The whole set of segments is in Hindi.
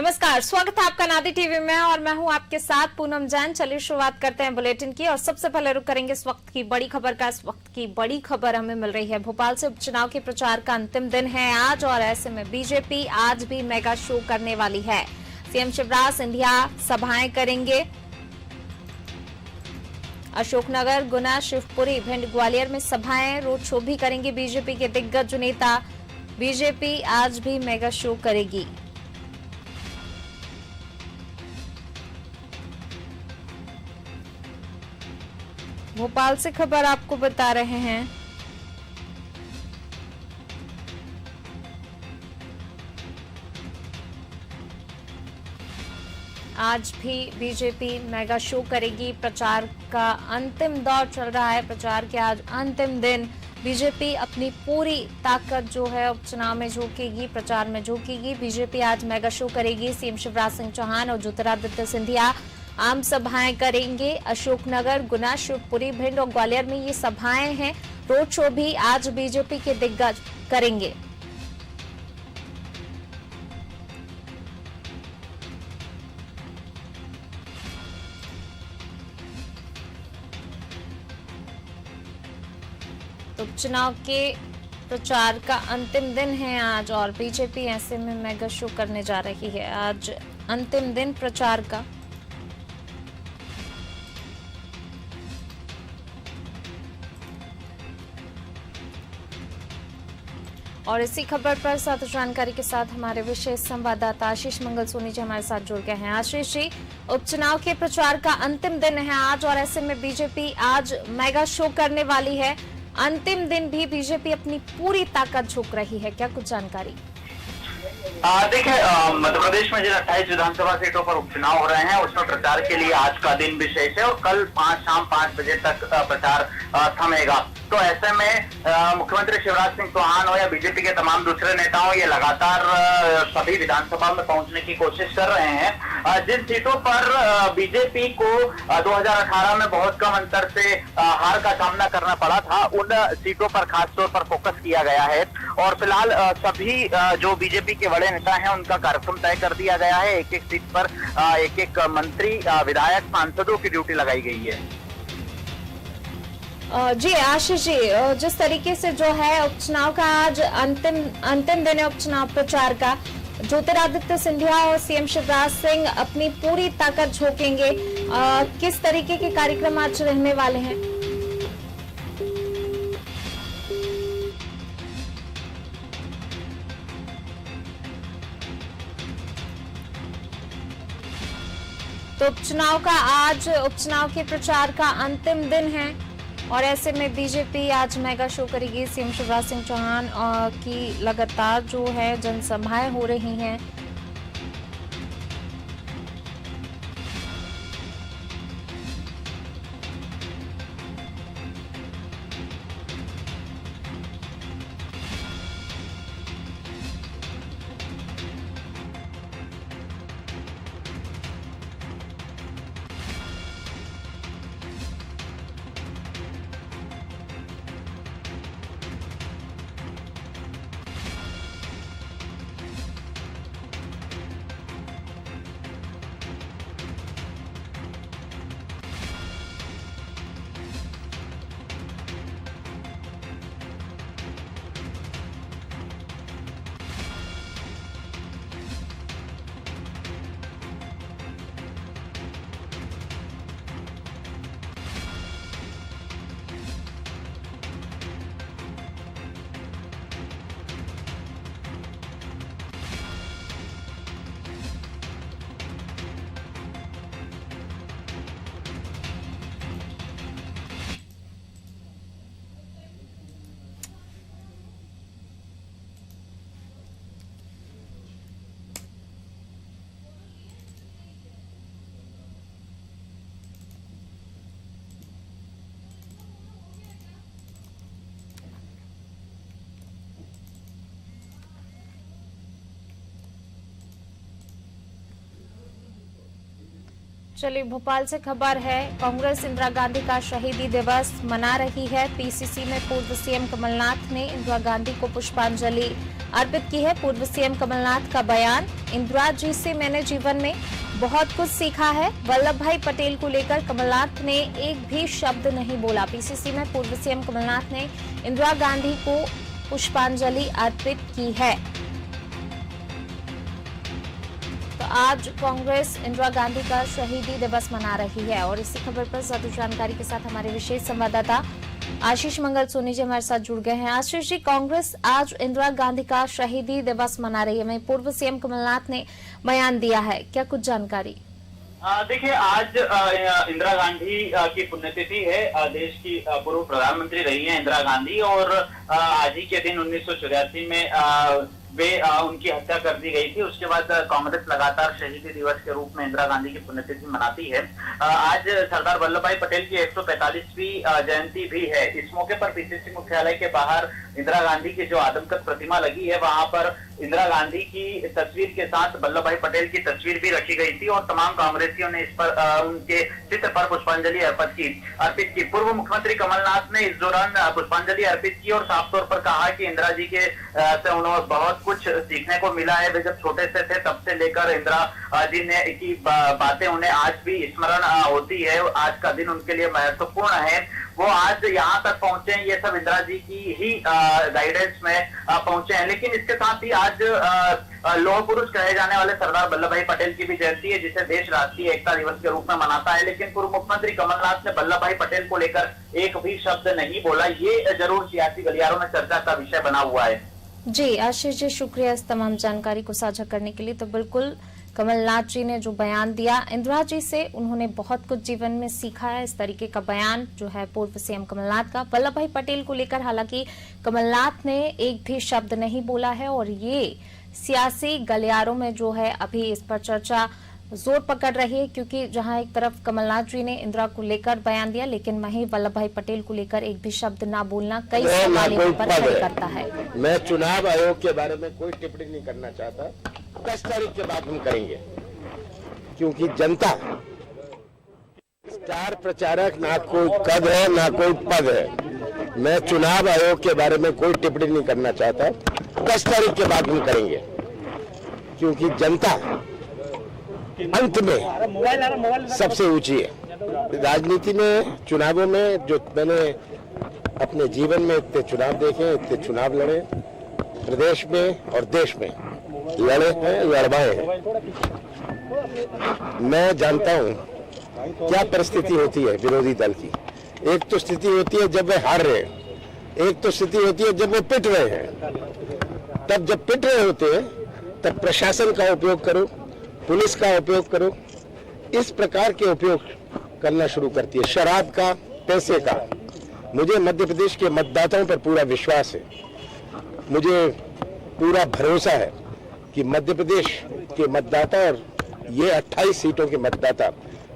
नमस्कार, स्वागत है आपका नादी टीवी में और मैं हूं आपके साथ पूनम जैन। चलिए शुरुआत करते हैं बुलेटिन की और सबसे पहले रुक करेंगे इस वक्त की बड़ी खबर का। इस वक्त की बड़ी खबर हमें मिल रही है भोपाल से। उपचुनाव के प्रचार का अंतिम दिन है आज और ऐसे में बीजेपी आज भी मेगा शो करने वाली है। सीएम शिवराज सिंधिया सभाएं करेंगे। अशोकनगर, गुना, शिवपुरी, भिंड, ग्वालियर में सभाएं रोड शो भी करेंगे बीजेपी के दिग्गज नेता। बीजेपी आज भी मेगा शो करेगी। भोपाल से खबर आपको बता रहे हैं। आज भी बीजेपी मेगा शो करेगी। प्रचार का अंतिम दौर चल रहा है। प्रचार के आज अंतिम दिन बीजेपी अपनी पूरी ताकत जो है उपचुनाव में झोंकेगी, प्रचार में झोंकेगी। बीजेपी आज मेगा शो करेगी। सीएम शिवराज सिंह चौहान और ज्योतिरादित्य सिंधिया आम सभाएं करेंगे। अशोकनगर, गुना, शिवपुरी, भिंड और ग्वालियर में ये सभाएं हैं। रोड शो भी आज बीजेपी के दिग्गज करेंगे। तो चुनाव के प्रचार का अंतिम दिन है आज और बीजेपी ऐसे में मेगा शो करने जा रही है। आज अंतिम दिन प्रचार का। और इसी खबर पर साथ जानकारी के साथ हमारे विशेष संवाददाता आशीष मंगल सोनी जी हमारे साथ जुड़ गए हैं। आशीष जी, उपचुनाव के प्रचार का अंतिम दिन है आज और ऐसे में बीजेपी आज मेगा शो करने वाली है। अंतिम दिन भी बीजेपी अपनी पूरी ताकत झोंक रही है, क्या कुछ जानकारी? देखिए, मध्य प्रदेश में जिन 28 विधानसभा सीटों पर उपचुनाव हो रहे हैं उसमें प्रचार के लिए आज का दिन विशेष है और कल शाम 5 बजे तक प्रचार थमेगा। तो ऐसे में मुख्यमंत्री शिवराज सिंह चौहान हो या बीजेपी के तमाम दूसरे नेता हो, ये लगातार सभी विधानसभा में पहुंचने की कोशिश कर रहे हैं। जिन सीटों पर बीजेपी को 2018 में बहुत कम अंतर से हार का सामना करना पड़ा था, उन सीटों पर खासतौर पर फोकस किया गया है और फिलहाल सभी जो बीजेपी के बड़े नेता हैं उनका कार्यक्रम तय कर दिया गया है। एक एक सीट पर एक एक मंत्री, विधायक, सांसदों की ड्यूटी लगाई गई है। जी आशीष जी, जिस तरीके से जो है उपचुनाव का आज अंतिम दिन है उपचुनाव प्रचार का, ज्योतिरादित्य सिंधिया और सीएम शिवराज सिंह अपनी पूरी ताकत झोंकेंगे। किस तरीके के कार्यक्रम आज रहने वाले हैं? तो उपचुनाव के प्रचार का अंतिम दिन है और ऐसे में बीजेपी आज मेगा शो करेगी। सीएम शिवराज सिंह चौहान की लगातार जो है जनसभाएं हो रही हैं। चलिए भोपाल से खबर है। कांग्रेस इंदिरा गांधी का शहीदी दिवस मना रही है। पीसीसी में पूर्व सीएम कमलनाथ ने इंदिरा गांधी को पुष्पांजलि अर्पित की है। पूर्व सीएम कमलनाथ का बयान, इंदिरा जी से मैंने जीवन में बहुत कुछ सीखा है। वल्लभ भाई पटेल को लेकर कमलनाथ ने एक भी शब्द नहीं बोला। पीसीसी में पूर्व सीएम कमलनाथ ने इंदिरा गांधी को पुष्पांजलि अर्पित की है। तो आज कांग्रेस इंदिरा गांधी का शहीदी दिवस मना रही है और इसी खबर पर ज्यादा जानकारी के साथ हमारे विशेष संवाददाता आशीष मंगल सोनी जी हमारे साथ जुड़ गए हैं। आशीष जी, कांग्रेस आज इंदिरा गांधी का शहीदी दिवस मना रही है। वहीं पूर्व सीएम कमलनाथ ने बयान दिया है, क्या कुछ जानकारी? देखिए, आज इंदिरा गांधी की पुण्यतिथि है। देश की पूर्व प्रधानमंत्री रही हैं इंदिरा गांधी और आज ही के दिन 1984 में उनकी हत्या कर दी गई थी। उसके बाद कांग्रेस लगातार शहीदी दिवस के रूप में इंदिरा गांधी की पुण्यतिथि मनाती है। आज सरदार वल्लभ भाई पटेल की 145वीं जयंती भी है। इस मौके पर पीसीसी मुख्यालय के बाहर इंदिरा गांधी की जो आदमकद प्रतिमा लगी है, वहां पर इंदिरा गांधी की तस्वीर के साथ वल्लभ भाई पटेल की तस्वीर भी रखी गई थी और तमाम कांग्रेसियों ने इस पर उनके चित्र पर पुष्पांजलि अर्पित की। पूर्व मुख्यमंत्री कमलनाथ ने इस दौरान पुष्पांजलि अर्पित की और साफ तौर पर कहा कि इंदिरा जी के से उन्होंने बहुत कुछ सीखने को मिला है। वे जब छोटे से थे तब से लेकर इंदिरा जी ने की बातें उन्हें आज भी स्मरण होती है। आज का दिन उनके लिए महत्वपूर्ण है। वो आज यहाँ तक पहुंचे, ये सब इंदिरा जी की ही गाइडेंस में पहुंचे हैं। लेकिन इसके साथ ही आज लौह पुरुष कहे जाने वाले सरदार वल्लभ भाई पटेल की भी जयंती है, जिसे देश राष्ट्रीय एकता दिवस के रूप में मनाता है। लेकिन पूर्व मुख्यमंत्री कमलनाथ ने वल्लभ भाई पटेल को लेकर एक भी शब्द नहीं बोला। ये जरूर सियासी गलियारों में चर्चा का विषय बना हुआ है। जी आशीष जी, शुक्रिया इस तमाम जानकारी को साझा करने के लिए। तो बिल्कुल कमलनाथ जी ने जो बयान दिया, इंदिरा जी से उन्होंने बहुत कुछ जीवन में सीखा है, इस तरीके का बयान जो है पूर्व सीएम कमलनाथ का। वल्लभ भाई पटेल को लेकर हालांकि कमलनाथ ने एक भी शब्द नहीं बोला है और ये सियासी गलियारों में जो है अभी इस पर चर्चा जोर पकड़ रही है, क्योंकि जहां एक तरफ कमलनाथ जी ने इंदिरा को लेकर बयान दिया, लेकिन वहीं वल्लभ भाई पटेल को लेकर एक भी शब्द ना बोलना कई सवाल पर खड़े करता है। मैं चुनाव आयोग के बारे में कोई टिप्पणी नहीं करना चाहता। 10 तारीख के बाद हम करेंगे, क्योंकि जनता स्टार प्रचारक ना कोई कद है ना कोई पद है। मैं चुनाव आयोग के बारे में कोई टिप्पणी नहीं करना चाहता। 10 तारीख के बाद हम करेंगे, क्योंकि जनता अंत में सबसे ऊंची है। राजनीति में, चुनावों में जो मैंने अपने जीवन में इतने चुनाव देखे, इतने चुनाव लड़े, प्रदेश में और देश में लड़े हैं, लड़वाए हैं। मैं जानता हूं क्या परिस्थिति होती है विरोधी दल की। एक तो स्थिति होती है जब वे हार रहे हैं, एक तो स्थिति होती है जब वे पिट रहे हैं। तब जब पिट रहे होते हैं तब प्रशासन का उपयोग करो, पुलिस का उपयोग करो, इस प्रकार के उपयोग करना शुरू करती है, शराब का, पैसे का। मुझे मध्य प्रदेश के मतदाताओं पर पूरा विश्वास है। मुझे पूरा भरोसा है कि मध्य प्रदेश के मतदाता और ये 28 सीटों के मतदाता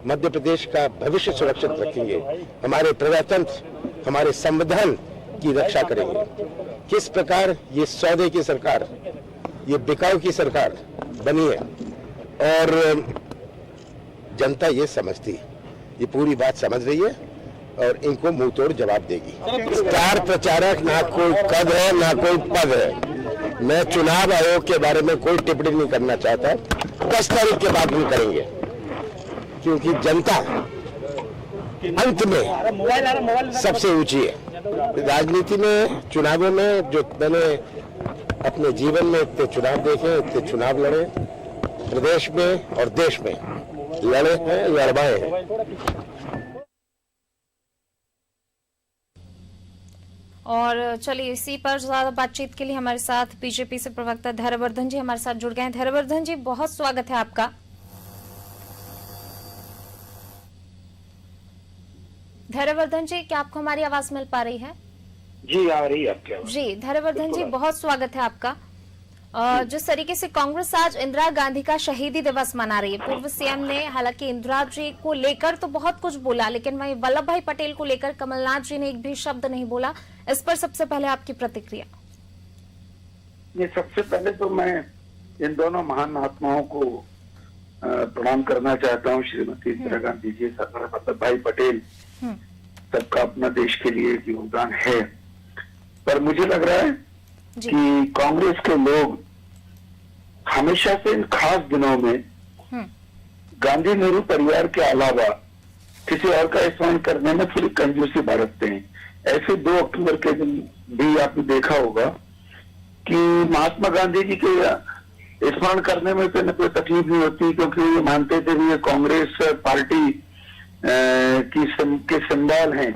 मध्य प्रदेश का भविष्य सुरक्षित रखेंगे, हमारे प्रजातंत्र, हमारे संविधान की रक्षा करेंगे। किस प्रकार ये सौदे की सरकार, ये बिकाऊ की सरकार बनी है और जनता ये समझती है, ये पूरी बात समझ रही है और इनको मुंह तोड़ जवाब देगी। स्टार प्रचारक ना कोई कद है ना कोई पद है। मैं चुनाव आयोग के बारे में कोई टिप्पणी नहीं करना चाहता। 10 तारीख के बाद हम करेंगे, क्योंकि जनता अंत में सबसे ऊंची है। राजनीति में, चुनावों में जो मैंने अपने जीवन में इतने चुनाव देखे, इतने चुनाव लड़े, प्रदेश में और देश में लड़े हैं, लड़वाए हैं। और चलिए इसी पर ज्यादा बातचीत के लिए हमारे साथ बीजेपी से प्रवक्ता धैर्यवर्धन जी हमारे साथ जुड़ गए हैं। धैर्यवर्धन जी, बहुत स्वागत है आपका। धैर्यवर्धन जी, क्या आपको हमारी आवाज मिल पा रही है? जी आ रही है आपकी आवाज। जी धैर्यवर्धन जी, बहुत स्वागत है आपका। जिस तरीके से कांग्रेस आज इंदिरा गांधी का शहीदी दिवस मना रही है, पूर्व सीएम ने हालांकि इंदिरा जी को लेकर तो बहुत कुछ बोला, लेकिन वहीं वल्लभ भाई पटेल को लेकर कमलनाथ जी ने एक भी शब्द नहीं बोला। इस पर सबसे पहले आपकी प्रतिक्रिया। ये सबसे पहले तो मैं इन दोनों महान महात्माओं को प्रणाम करना चाहता हूँ। श्रीमती इंदिरा गांधी जी, सरदार वल्लभ भाई पटेल, सबका अपना देश के लिए योगदान है। पर मुझे लग रहा है कि कांग्रेस के लोग हमेशा से इन खास दिनों में गांधी नेहरू परिवार के अलावा किसी और का स्मरण करने में थोड़ी कंजूसी बरतते हैं। ऐसे 2 अक्टूबर के दिन भी आपने देखा होगा कि महात्मा गांधी जी के स्मरण करने में तो कोई तकलीफ नहीं होती, क्योंकि ये मानते थे कि ये कांग्रेस पार्टी के सिंबल हैं।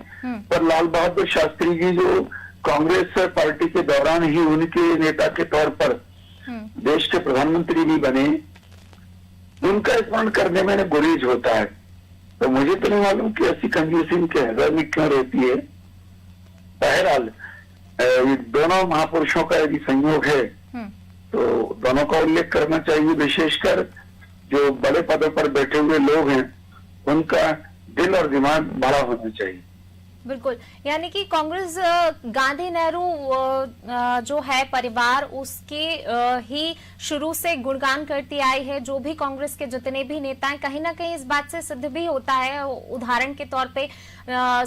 पर लाल बहादुर शास्त्री जी जो कांग्रेस पार्टी के दौरान ही उनके नेता के तौर पर देश के प्रधानमंत्री भी बने, उनका स्मरण करने में गुरेज होता है। तो मुझे तो नहीं मालूम कि ऐसी कंजूसी इनके हृदय में क्यों रहती है। बहरहाल ये दोनों महापुरुषों का यदि संयोग है तो दोनों का उल्लेख करना चाहिए। विशेषकर जो बड़े पदों पर बैठे हुए लोग हैं उनका दिल और दिमाग बड़ा होना चाहिए। बिल्कुल, यानी कि कांग्रेस गांधी नेहरू जो है परिवार उसके ही शुरू से गुणगान करती आई है। जो भी कांग्रेस के जितने भी नेता हैं कहीं ना कहीं इस बात से सिद्ध भी होता है। उदाहरण के तौर पे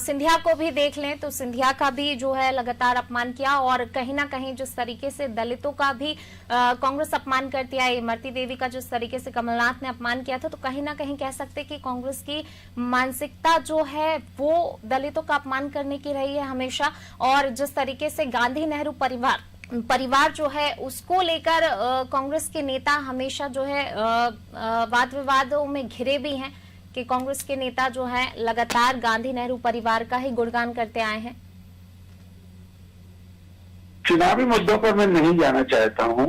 सिंधिया को भी देख लें तो सिंधिया का भी जो है लगातार अपमान किया, और कहीं ना कहीं जिस तरीके से दलितों का भी कांग्रेस अपमान करती आई, इमरती देवी का जिस तरीके से कमलनाथ ने अपमान किया था, तो कहीं ना कहीं कह सकते कि कांग्रेस की मानसिकता जो है वो दलितों का अपमान करने की रही है हमेशा। और जिस तरीके से गांधी नेहरू परिवार जो है उसको लेकर कांग्रेस के नेता हमेशा जो है वाद विवादों में घिरे भी हैं कि कांग्रेस के नेता जो है लगातार गांधी नेहरू परिवार का ही गुणगान करते आए हैं। चुनावी मुद्दों पर मैं नहीं जाना चाहता हूं,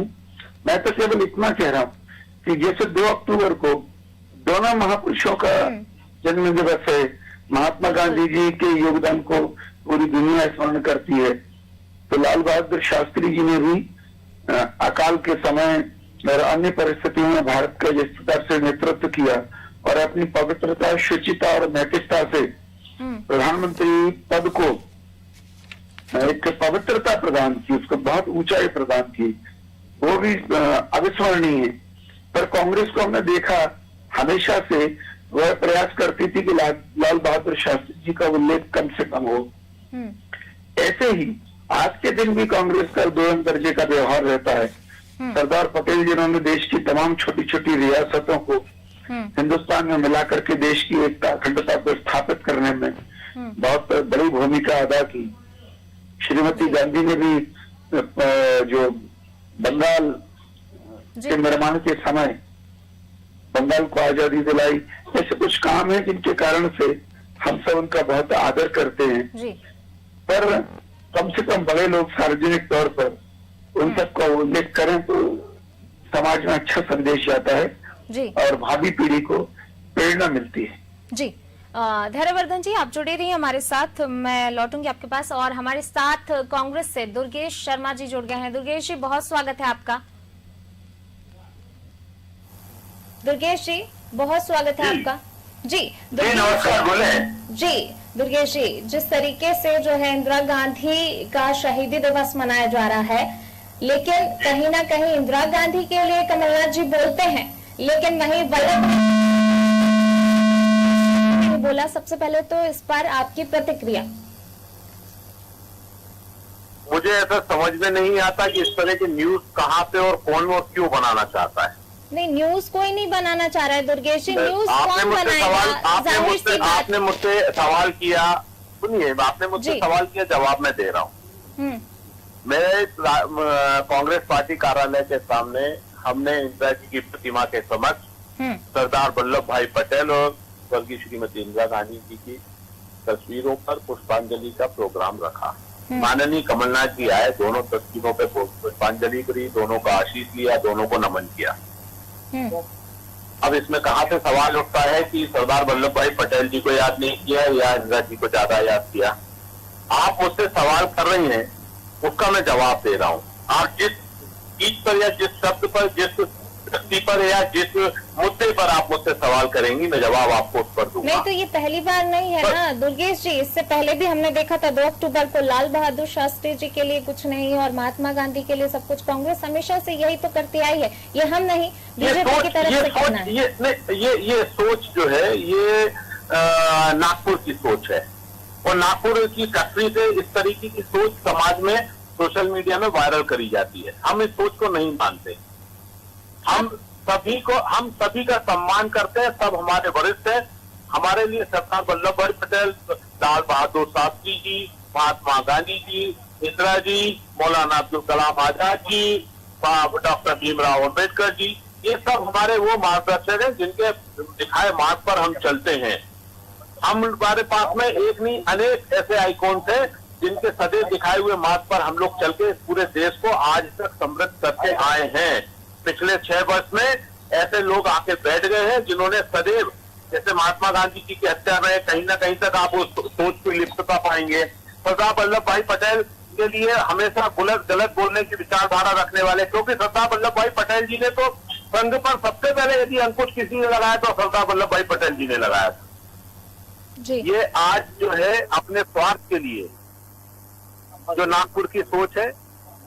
मैं तो केवल इतना कह रहा हूं कि जैसे 2 अक्टूबर को दोनों महापुरुषों का जन्म दिवस है, महात्मा गांधी जी के योगदान को पूरी दुनिया स्मरण करती है, तो लाल बहादुर शास्त्री जी ने भी अकाल के समय और अन्य परिस्थितियों में भारत का जिस प्रकार से नेतृत्व किया और अपनी पवित्रता, शुचिता और नैतिकता से प्रधानमंत्री पद को एक पवित्रता प्रदान की, उसको बहुत ऊंचाई प्रदान की, वो भी अविस्मरणीय है। पर कांग्रेस को हमने देखा हमेशा से वह प्रयास करती थी कि लाल बहादुर शास्त्री जी का उल्लेख कम से कम हो। ऐसे ही आज के दिन भी कांग्रेस का 2 दर्जे का व्यवहार रहता है। सरदार पटेल जिन्होंने देश की तमाम छोटी छोटी रियासतों को हिंदुस्तान में मिलाकर के देश की एकता अखंडता को स्थापित करने में बहुत बड़ी भूमिका अदा की। श्रीमती गांधी ने भी जो बंगाल के निर्माण के समय बंगाल को आजादी दिलाई। ऐसे कुछ काम है जिनके कारण से हम सब उनका बहुत आदर करते हैं। पर कम से कम बड़े लोग सार्वजनिक तौर पर उन सबका उल्लेख करें तो समाज में अच्छा संदेश जाता है जी, और भावी पीढ़ी को प्रेरणा मिलती है। जी, धैर्यवर्धन जी आप जुड़े रहिए हमारे साथ, मैं लौटूंगी आपके पास। और हमारे साथ कांग्रेस से दुर्गेश शर्मा जी जुड़ गए हैं। दुर्गेश जी बहुत स्वागत है आपका। दुर्गेश जी बहुत स्वागत है आपका। जी दुर्गेश जी, जिस तरीके से जो है इंदिरा गांधी का शहीदी दिवस मनाया जा रहा है, लेकिन कहीं ना कहीं इंदिरा गांधी के लिए कमलनाथ जी बोलते हैं, लेकिन वहीं वल्लभ बोला। सबसे पहले तो इस पर आपकी प्रतिक्रिया। मुझे ऐसा समझ में नहीं आता कि इस तरह की न्यूज कहां से और कौन और क्यों बनाना चाहता है। नहीं, न्यूज कोई नहीं बनाना चाह रहा है दुर्गेश जी, न्यूज कौन बनाएगा? आपने मुझसे सवाल किया, सुनिए, आपने मुझसे सवाल किया, जवाब मैं दे रहा हूँ। मेरे कांग्रेस पार्टी कार्यालय के सामने हमने इंदिरा जी की प्रतिमा के समक्ष सरदार वल्लभ भाई पटेल और स्वर्गीय श्रीमती इंदिरा गांधी जी की तस्वीरों पर पुष्पांजलि का प्रोग्राम रखा। माननीय कमलनाथ जी आए, दोनों तस्वीरों पर पुष्पांजलि करी, दोनों का आशीष लिया, दोनों को नमन किया। अब इसमें कहां से सवाल उठता है कि सरदार वल्लभ भाई पटेल जी को याद नहीं किया या इंदिरा जी को ज्यादा याद किया? आप मुझसे सवाल कर रही हैं, उसका मैं जवाब दे रहा हूं। आप जिस चीज पर या जिस शब्द पर, जिस व्यक्ति पर या जिस मुद्दे पर आप मुझसे सवाल करेंगी, मैं जवाब आपको उस पर दूंगा। नहीं तो ये पहली बार नहीं है ना दुर्गेश जी, इससे पहले भी हमने देखा था 2 अक्टूबर को लाल बहादुर शास्त्री जी के लिए कुछ नहीं और महात्मा गांधी के लिए सब कुछ। कांग्रेस हमेशा से यही तो करती आई है, ये हम नहीं बीजेपी की तरफ से करना है। ये सोच जो है ये नागपुर की सोच है, और नागपुर की फैक्ट्री से इस तरीके की सोच समाज में सोशल मीडिया में वायरल करी जाती है। हम इस सोच को नहीं मानते। हम सभी का सम्मान करते हैं। सब हमारे वरिष्ठ हैं। हमारे लिए सरदार वल्लभ भाई पटेल, लाल बहादुर शास्त्री जी, महात्मा गांधी जी, इंदिरा जी, मौलाना अब्दुल कलाम आजाद जी, डॉक्टर भीमराव अम्बेडकर जी, ये सब हमारे वो मार्गदर्शक हैं जिनके दिखाए मार्ग पर हम चलते हैं। हमारे पास में एक नहीं अनेक ऐसे आइकॉन्स हैं जिनके सदैव दिखाए हुए मार्ग पर हम लोग चल के पूरे देश को आज तक समृद्ध करते आए हैं। पिछले 6 वर्ष में ऐसे लोग आके बैठ गए हैं जिन्होंने सदैव, जैसे महात्मा गांधी जी की हत्या में कहीं ना कहीं तक आप उस सोच की लिप्तता पाएंगे। सरदार वल्लभ भाई पटेल के लिए हमेशा गलत बोलने की विचारधारा रखने वाले, क्योंकि सरदार वल्लभ भाई पटेल जी ने तो संघ पर सबसे पहले यदि अंकुश किसी ने लगाया तो सरदार वल्लभ भाई पटेल जी ने लगाया था जी। ये आज जो है अपने स्वार्थ के लिए जो नागपुर की सोच है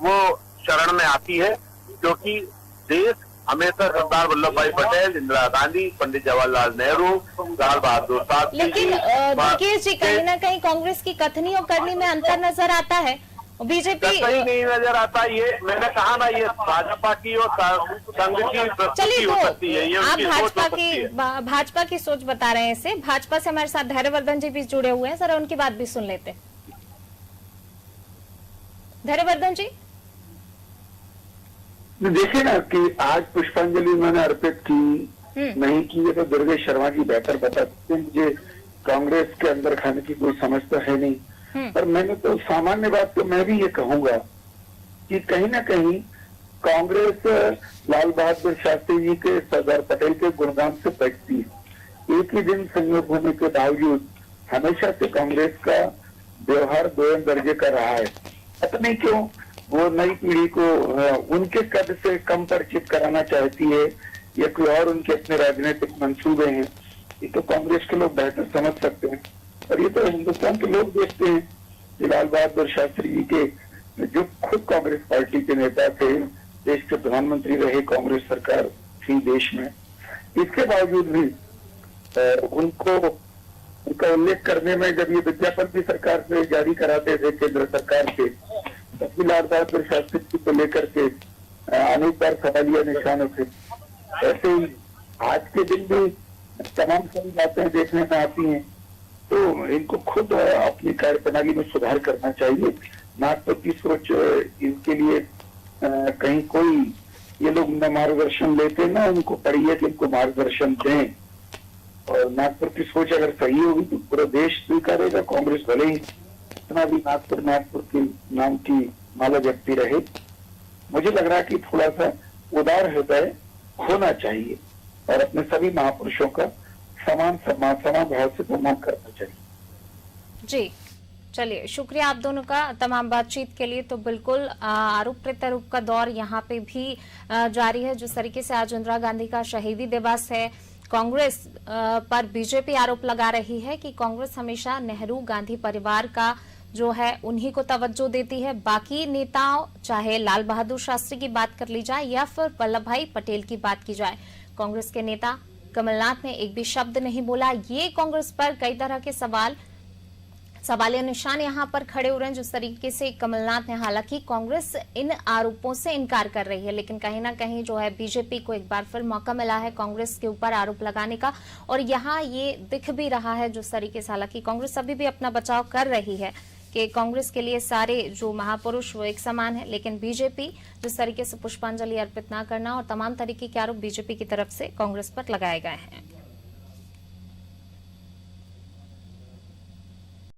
वो शरण में आती है, क्योंकि देश हमेशा सरदार वल्लभ भाई पटेल, इंदिरा गांधी, पंडित जवाहरलाल नेहरू, लाल बहादुर शास्त्री। लेकिन देखिए जी, कहीं ना कहीं कांग्रेस की कथनी और करनी में अंतर नजर आता है। बीजेपी सही नहीं नजर आता। ये मैंने कहा ना, ये भाजपा की और संघ की प्रस्तुति हो सकती है। ये आप भाजपा की सोच बता रहे हैं। इसे भाजपा से हमारे साथ धैर्यवर्धन जी भी जुड़े हुए हैं, जरा उनकी बात भी सुन लेते हैं। धैर्यवर्धन जी, देखिए ना कि आज पुष्पांजलि उन्होंने अर्पित की नहीं की, ये तो दुर्गे शर्मा जी बेहतर बता सकते हैं। मुझे कांग्रेस के अंदर खाने की कोई समझ तो है नहीं, पर मैंने तो सामान्य बात तो मैं भी ये कहूंगा कि कहीं ना कहीं कांग्रेस लाल बहादुर शास्त्री जी के, सरदार पटेल के गुणगान से बैठती है। एक ही दिन संयोग होने के बावजूद हमेशा से कांग्रेस का व्यवहार दोयम दर्जे का रहा है। पता नहीं क्यों वो नई पीढ़ी को उनके कद से कम परिचित कराना चाहती है, या कोई और उनके अपने राजनीतिक मंसूबे हैं। ये तो कांग्रेस के लोग बेहतर समझ सकते हैं, और ये तो हिंदुस्तान के लोग देखते हैं कि लाल बहादुर शास्त्री जी के, जो खुद कांग्रेस पार्टी के नेता थे, देश के प्रधानमंत्री रहे, कांग्रेस सरकार थी देश में, इसके बावजूद भी उनका उल्लेख करने में, जब ये विज्ञापन भी सरकार से जारी कराते थे केंद्र सरकार से, तब भी लाल बहादुर शास्त्री जी को लेकर के अनेक बार सवालिया निशान उठे। ऐसे ही आज के दिन भी तमाम सारी बातें देखने में आती हैं, तो इनको खुद अपनी कार्यप्रणाली में सुधार करना चाहिए। नागपुर की सोच इनके लिए कहीं कोई, ये लोग न मार्गदर्शन लेते, ना उनको पढ़िए कि इनको मार्गदर्शन दें। और नागपुर की सोच अगर सही होगी तो पूरा देश स्वीकारेगा। कांग्रेस भले ही इतना भी नागपुर के नाम की माला जपती रहे, मुझे लग रहा है कि थोड़ा सा उदार हृदय होना चाहिए और अपने सभी महापुरुषों का समान भाव से सम्मान करना चाहिए। जी चलिए, शुक्रिया आप दोनों का तमाम बातचीत के लिए। तो बिल्कुल आरोप प्रत्यारोप का दौर यहाँ पे भी जारी है। जिस तरीके से आज इंदिरा गांधी का शहीदी दिवस है, कांग्रेस पर बीजेपी आरोप लगा रही है कि कांग्रेस हमेशा नेहरू गांधी परिवार का जो है उन्हीं को तवज्जो देती है। बाकी नेताओं, चाहे लाल बहादुर शास्त्री की बात कर ली जाए या फिर वल्लभ भाई पटेल की बात की जाए, कांग्रेस के नेता कमलनाथ ने एक भी शब्द नहीं बोला। ये कांग्रेस पर कई तरह के सवालिया निशान यहाँ पर खड़े हो रहे हैं। जिस तरीके से कमलनाथ ने, हालांकि कांग्रेस इन आरोपों से इनकार कर रही है, लेकिन कहीं ना कहीं जो है बीजेपी को एक बार फिर मौका मिला है कांग्रेस के ऊपर आरोप लगाने का। और यहाँ ये दिख भी रहा है जिस तरीके से, हालांकि कांग्रेस अभी भी अपना बचाव कर रही है कि कांग्रेस के लिए सारे जो महापुरुष वो एक समान है, लेकिन बीजेपी जिस तरीके से पुष्पांजलि अर्पित न करना और तमाम तरीके के आरोप बीजेपी की तरफ से कांग्रेस पर लगाए गए हैं।